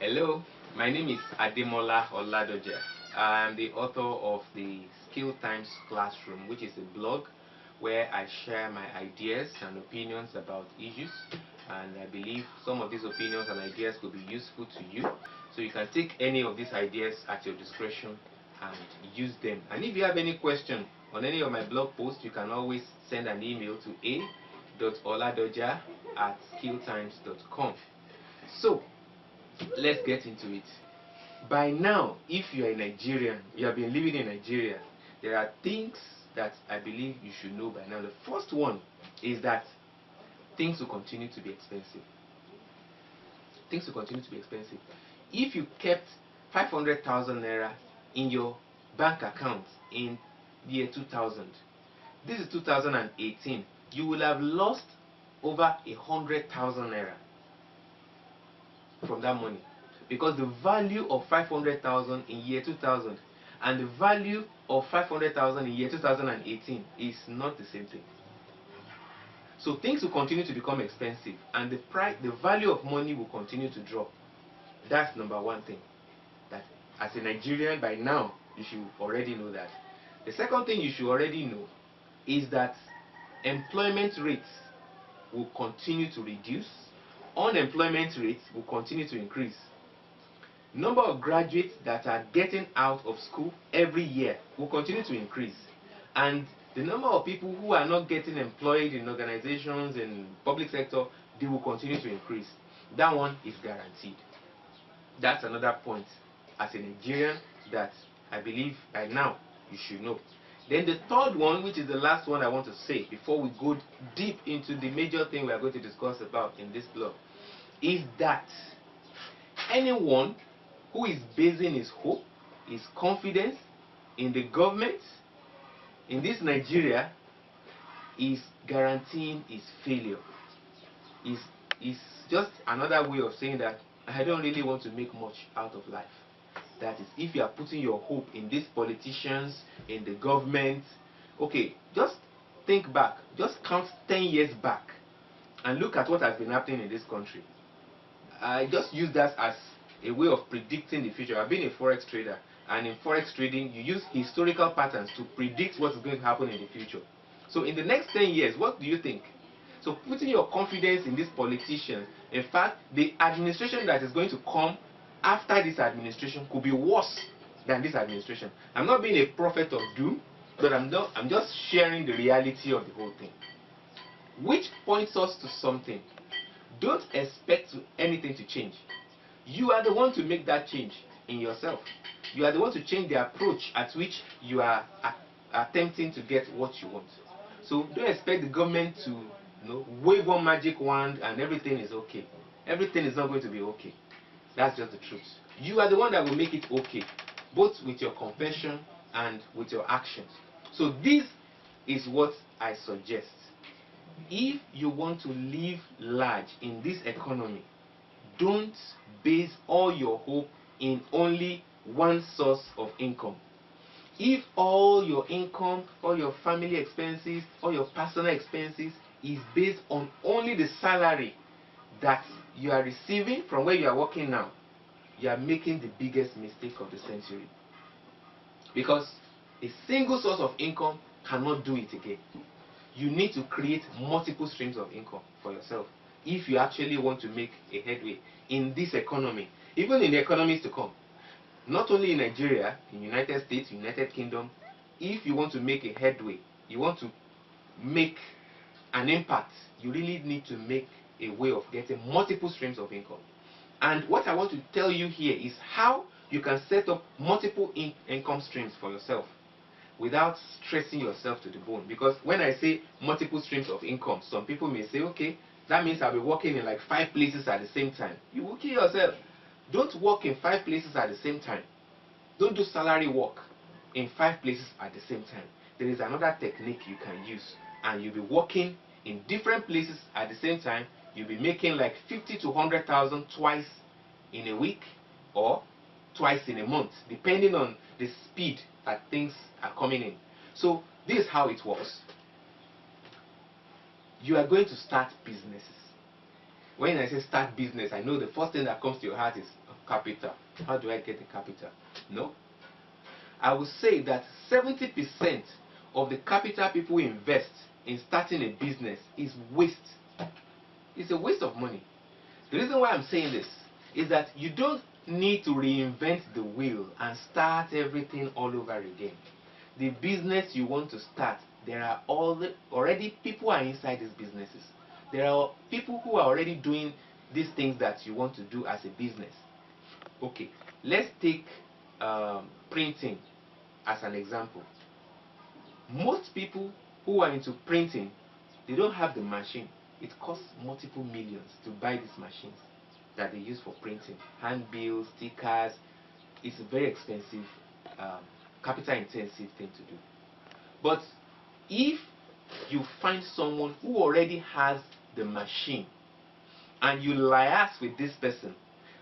Hello, my name is Ademola Oladoja. I am the author of the Skill Times Classroom, which is a blog where I share my ideas and opinions about issues, and I believe some of these opinions and ideas could be useful to you. So you can take any of these ideas at your discretion and use them. And if you have any question on any of my blog posts, you can always send an email to a.oladoja@skilltimes.com. So let's get into it. By now, if you are a Nigerian, you have been living in Nigeria, there are things that I believe you should know by now. The first one is that things will continue to be expensive. Things will continue to be expensive. If you kept 500,000 naira in your bank account in the year 2000, this is 2018, you will have lost over 100,000 naira from that money, because the value of 500,000 in year 2000 and the value of 500,000 in year 2018 is not the same thing. So things will continue to become expensive, and the value of money will continue to drop. That's number one thing that as a Nigerian by now you should already know that. The second thing you should already know is that employment rates will continue to reduce. Unemployment rates will continue to increase. Number of graduates that are getting out of school every year will continue to increase, and the number of people who are not getting employed in organizations in public sector, they will continue to increase. That one is guaranteed. That's another point as a Nigerian that I believe by now you should know. Then the third one, which is the last one I want to say before we go deep into the major thing we are going to discuss about in this blog, is that anyone who is basing his hope, his confidence in the government in this Nigeria is guaranteeing his failure. Is just another way of saying that I don't really want to make much out of life. That is, if you are putting your hope in these politicians, in the government, okay, just think back, just count 10 years back and look at what has been happening in this country. I just use that as a way of predicting the future. I've been a forex trader, and in forex trading you use historical patterns to predict what is going to happen in the future. So in the next 10 years, what do you think? So putting your confidence in these politicians, in fact the administration that is going to come after this administration could be worse than this administration. I'm not being a prophet of doom, but I'm just sharing the reality of the whole thing, which points us to something. Don't expect anything to change. You are the one to make that change in yourself. You are the one to change the approach at which you are attempting to get what you want. So don't expect the government to wave one magic wand and everything is okay. Everything is not going to be okay. That's just the truth. You are the one that will make it okay, both with your confession and with your actions. So this is what I suggest. If you want to live large in this economy, don't base all your hope in only one source of income. If all your income, all your family expenses, all your personal expenses is based on only the salary that you are receiving from where you are working now, you are making the biggest mistake of the century. Because a single source of income cannot do it again. You need to create multiple streams of income for yourself if you actually want to make a headway in this economy, even in the economies to come. Not only in Nigeria, in United States, United Kingdom, if you want to make a headway, you want to make an impact, you really need to make a way of getting multiple streams of income. And what I want to tell you here is how you can set up multiple income streams for yourself without stressing yourself to the bone. Because when I say multiple streams of income, some people may say, okay, that means I'll be working in like 5 places at the same time. You will kill yourself. Don't work in 5 places at the same time. Don't do salary work in 5 places at the same time. There is another technique you can use, and you'll be working in different places at the same time. You'll be making like 50 to 100,000 twice in a week or twice in a month, depending on the speed that things are coming in. So this is how it works. You are going to start businesses. When I say start business, I know the first thing that comes to your heart is, capital. How do I get the capital? No. I would say that 70% of the capital people invest in starting a business is waste. It's a waste of money. The reason why I'm saying this is that you don't need to reinvent the wheel and start everything all over again. The business you want to start, there are already people are inside these businesses. There are people who are already doing these things that you want to do as a business. Okay, let's take printing as an example. Most people who are into printing, they don't have the machine. It costs multiple millions to buy these machines that they use for printing. Handbills, stickers. It's a very expensive, capital intensive thing to do. But if you find someone who already has the machine and you liaise with this person,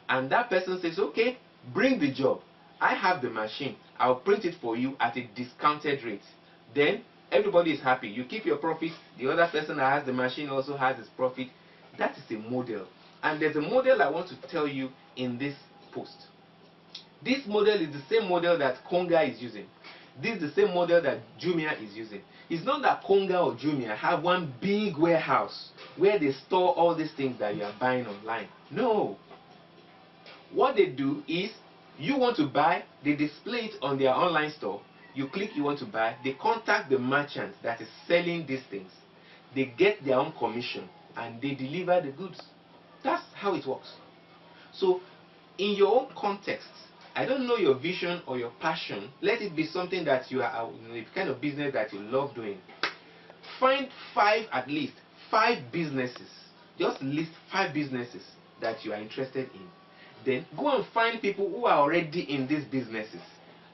and that person says, okay, bring the job, I have the machine, I'll print it for you at a discounted rate, then everybody is happy. You keep your profit, the other person that has the machine also has his profit. That is a model. And there's a model I want to tell you in this post. This model is the same model that Konga is using. This is the same model that Jumia is using. It's not that Konga or Jumia have one big warehouse where they store all these things that you are buying online. No. What they do is, you want to buy, they display it on their online store. You click you want to buy, they contact the merchant that is selling these things. They get their own commission and they deliver the goods. That's how it works. So, in your own context, I don't know your vision or your passion. Let it be something that you are, the kind of business that you love doing. Find at least five businesses. Just list 5 businesses that you are interested in. Then go and find people who are already in these businesses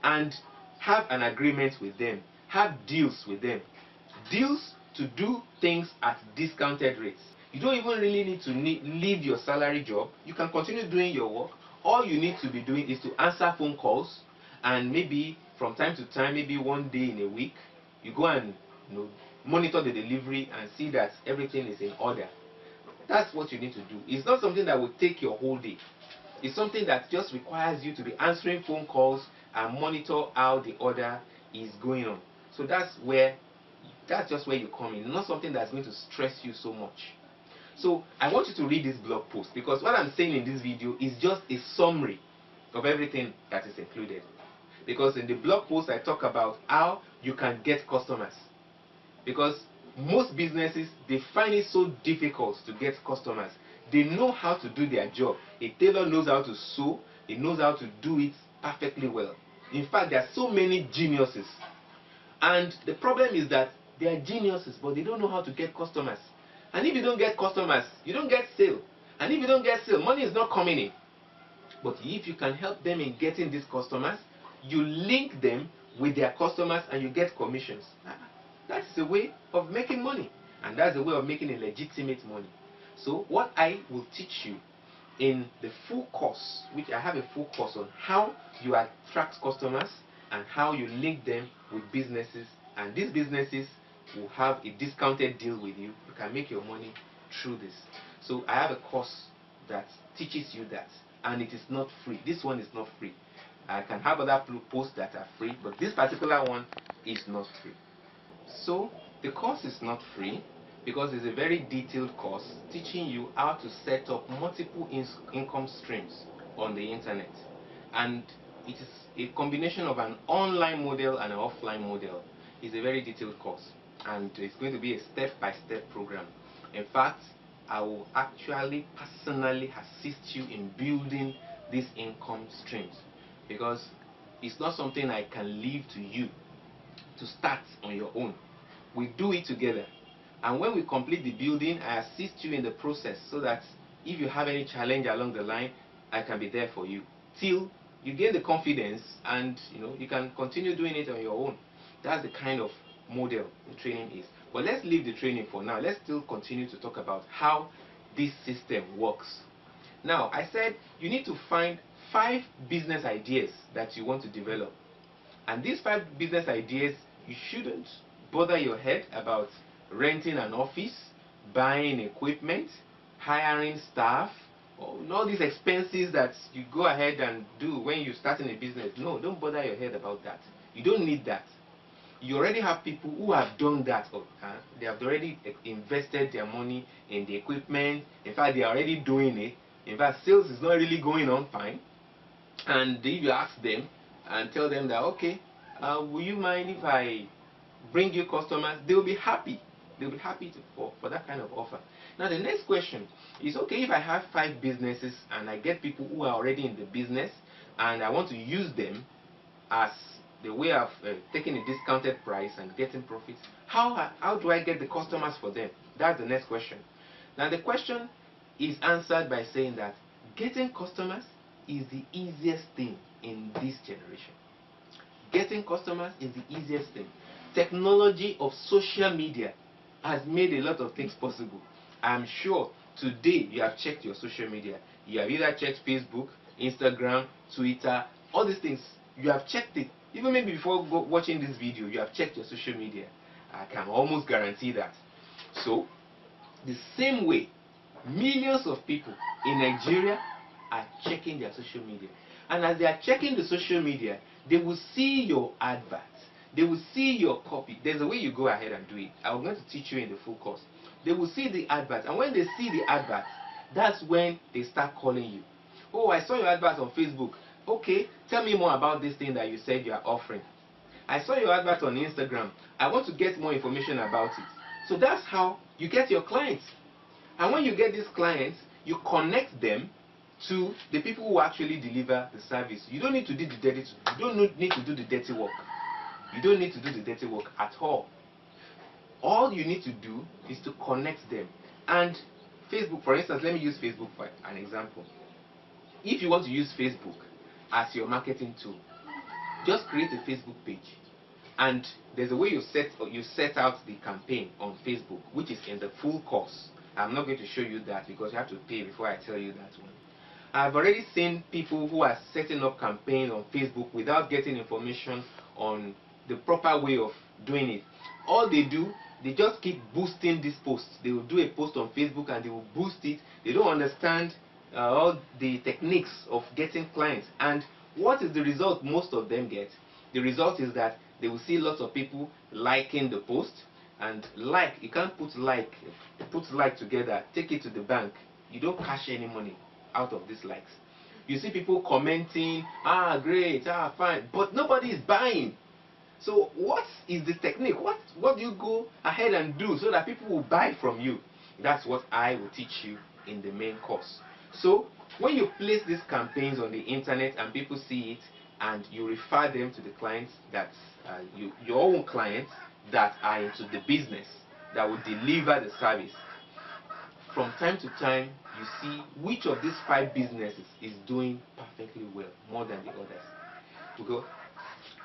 and have an agreement with them. Have deals with them. Deals to do things at discounted rates. You don't even really need to leave your salary job. You can continue doing your work. All you need to be doing is to answer phone calls, and maybe from time to time, maybe one day in a week, you go and monitor the delivery and see that everything is in order. That's what you need to do. It's not something that will take your whole day. It's something that just requires you to be answering phone calls and monitor how the order is going on. So that's just where you come in. Not something that's going to stress you so much. So I want you to read this blog post, because what I'm saying in this video is just a summary of everything that is included. Because in the blog post I talk about how you can get customers. Because most businesses, they find it so difficult to get customers. They know how to do their job. A tailor knows how to sew. He knows how to do it perfectly well. In fact, there are so many geniuses. And the problem is that they are geniuses, but they don't know how to get customers. And if you don't get customers, you don't get sale. And if you don't get sale, money is not coming in. But if you can help them in getting these customers, you link them with their customers and you get commissions. That's the way of making money. And that's the way of making a legitimate money. So what I will teach you in the full course, which I have a full course on how you attract customers and how you link them with businesses, and these businesses will have a discounted deal with you. You can make your money through this. So I have a course that teaches you that, and it is not free. This one is not free. I can have other posts that are free, but this particular one is not free. So the course is not free because it's a very detailed course teaching you how to set up multiple income streams on the internet. And it is a combination of an online model and an offline model. It's a very detailed course, and it's going to be a step-by-step program. In fact, I will actually personally assist you in building these income streams, because it's not something I can leave to you to start on your own. We do it together, and when we complete the building, I assist you in the process, so that if you have any challenge along the line, I can be there for you till you gain the confidence, and you can continue doing it on your own. That's the kind of model the training is. But let's leave the training for now. Let's still continue to talk about how this system works. Now, I said you need to find 5 business ideas that you want to develop. And these 5 business ideas, you shouldn't bother your head about renting an office, buying equipment, hiring staff, or all these expenses that you go ahead and do when you're starting a business. No, don't bother your head about that. You don't need that. You already have people who have done that. They have already invested their money in the equipment. In fact, they are already doing it. In fact, sales is not really going on fine. And if you ask them and tell them that, okay, will you mind if I bring you customers, they will be happy. They'll be happy for that kind of offer. Now the next question is, okay, if I have 5 businesses and I get people who are already in the business and I want to use them as the way of taking a discounted price and getting profits, how do I get the customers for them? That's the next question. Now the question is answered by saying that getting customers is the easiest thing in this generation. Getting customers is the easiest thing. Technology of social media has made a lot of things possible. I'm sure today you have checked your social media. You have either checked Facebook, Instagram, Twitter, all these things. You have checked it. Even maybe before watching this video, you have checked your social media. I can almost guarantee that. So, the same way, millions of people in Nigeria are checking their social media. And as they are checking the social media, they will see your adverts. They will see your copy. There's a way you go ahead and do it. I'm going to teach you in the full course. They will see the advert, and when they see the advert, that's when they start calling you. Oh, I saw your advert on Facebook. Okay, tell me more about this thing that you said you are offering. I saw your advert on Instagram. I want to get more information about it. So that's how you get your clients. And when you get these clients, you connect them to the people who actually deliver the service. You don't need to do the dirty. You don't need to do the dirty work. You don't need to do the dirty work at all. All you need to do is to connect them. And Facebook, for instance, let me use Facebook for an example. If you want to use Facebook as your marketing tool, just create a Facebook page. And there's a way you set out the campaign on Facebook, which is in the full course. I'm not going to show you that because you have to pay before I tell you that one. I've already seen people who are setting up campaigns on Facebook without getting information on the proper way of doing it. All they do, they just keep boosting these posts. They will do a post on Facebook and they will boost it. They don't understand all the techniques of getting clients. And what is the result most of them get? The result is that they will see lots of people liking the post. And like, you can't put like together, take it to the bank. You don't cash any money out of these likes. You see people commenting, great, fine, but nobody is buying. So what is the technique? What do you go ahead and do so that people will buy from you? That's what I will teach you in the main course. So when you place these campaigns on the internet and people see it and you refer them to the clients that your own clients that are into the business, that will deliver the service, from time to time you see which of these 5 businesses is doing perfectly well more than the others. Because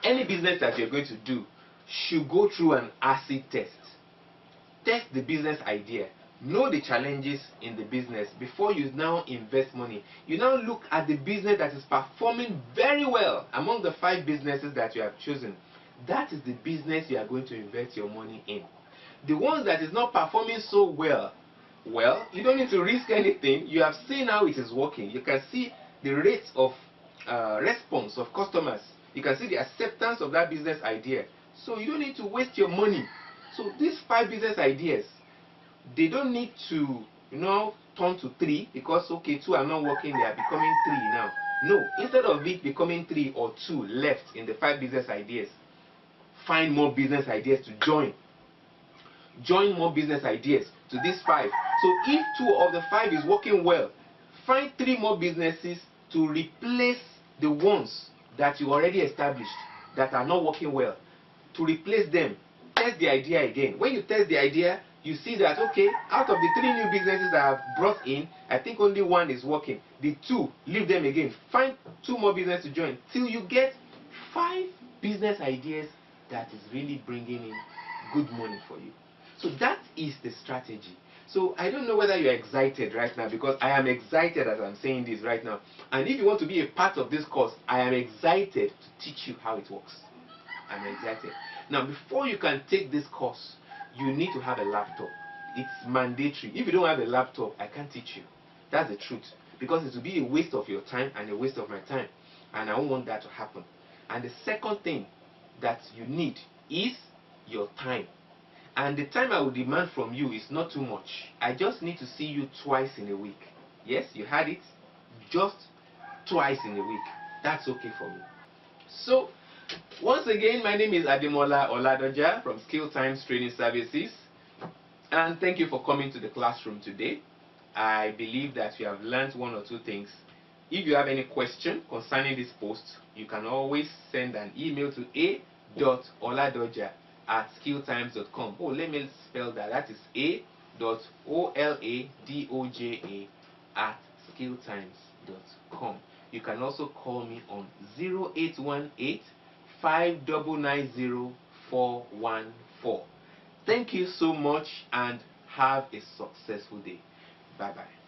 any business that you're going to do should go through an acid test. Test the business idea. Know the challenges in the business before you now invest money. You now look at the business that is performing very well among the 5 businesses that you have chosen. That is the business you are going to invest your money in. The ones that is not performing so well, you don't need to risk anything. You have seen how it is working. You can see the rate of response of customers. You can see the acceptance of that business idea. So you don't need to waste your money. So these 5 business ideas, they don't need to turn to 3 because okay, 2 are not working, they are becoming 3 now. No, instead of it becoming 3 or 2 left in the 5 business ideas, find more business ideas to join. Join more business ideas to these 5. So if 2 of the 5 is working well, find 3 more businesses to replace the ones that you already established that are not working well. To replace them, test the idea again. When you test the idea, you see that okay, out of the 3 new businesses that I've brought in, I think only 1 is working. The 2, leave them again. Find 2 more businesses to join till you get 5 business ideas that is really bringing in good money for you. So that is the strategy. So I don't know whether you're excited right now, because I am excited as I'm saying this right now. And if you want to be a part of this course, I am excited to teach you how it works. I'm excited. Now, before you can take this course, you need to have a laptop. It's mandatory. If you don't have a laptop, I can't teach you. That's the truth. because it will be a waste of your time and a waste of my time, and I don't want that to happen. And the second thing that you need is your time. And the time I will demand from you is not too much. I just need to see you twice in a week. Yes, you had it. Just twice in a week. That's okay for me. So, once again, my name is Ademola Oladoja from Skill Times Training Services. And thank you for coming to the classroom today. I believe that you have learned one or two things. If you have any question concerning this post, you can always send an email to a.oladoja@skilltimes.com. Oh, let me spell that. That is a.oladoja@skilltimes.com. You can also call me on 0818 599 414. Thank you so much and have a successful day. Bye bye.